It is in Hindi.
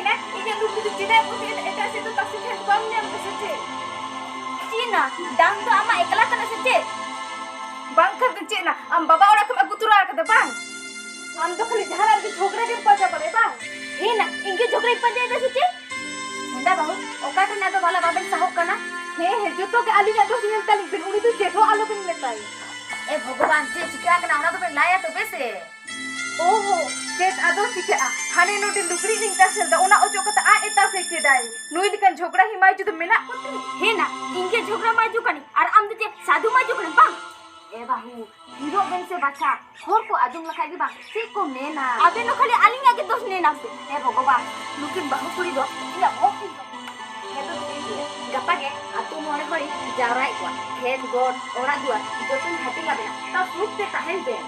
ना इन्हें लुक तो चिदा पुती एटा से तो तसी थे बम ने बसचे चीना दाम तो आमा एकला कना सचे बांग कर चे ना हम बाबा ओरा के अगुतुरा के बांग हम तो खाली जहां के झगड़ा के पजा पड़े बांग हे ना इनके झगड़ा पजा दे सचे हंदा बाबू ओका के तो वाला बाबन साहो कना हे जो तो के आली ना तो सिंगल ताली बिन उड़ी तो जेठो आलो बिन लेता है ए भगवान जे चिका के ना तो बिन लाया तो बेसे ओहो जेट आदो चिका हाने नोटे लुकड़ी लिंता सेल दा ओना ओचो कता आ एता से केडाई नुई दिकन झगड़ा हिमाय जो तो मेना कोती हे ना इनके झगड़ा माजू कनी और आम दे साधु माजू कनी बा ए बाहू हीरो बेन से बाचा होर को आजुम लखा दी बा से को नेना अबे नो खाली आलिंगा के दोष नेना से ए भगवान लुकिन बाहू कुड़ी दो इला ओकी हे तो गप्पा के आतु मोने खड़ी जावराई को खेत गोट ओरा दुआ जो तुम हटिंगा बेना ता सुख ते काहेन बे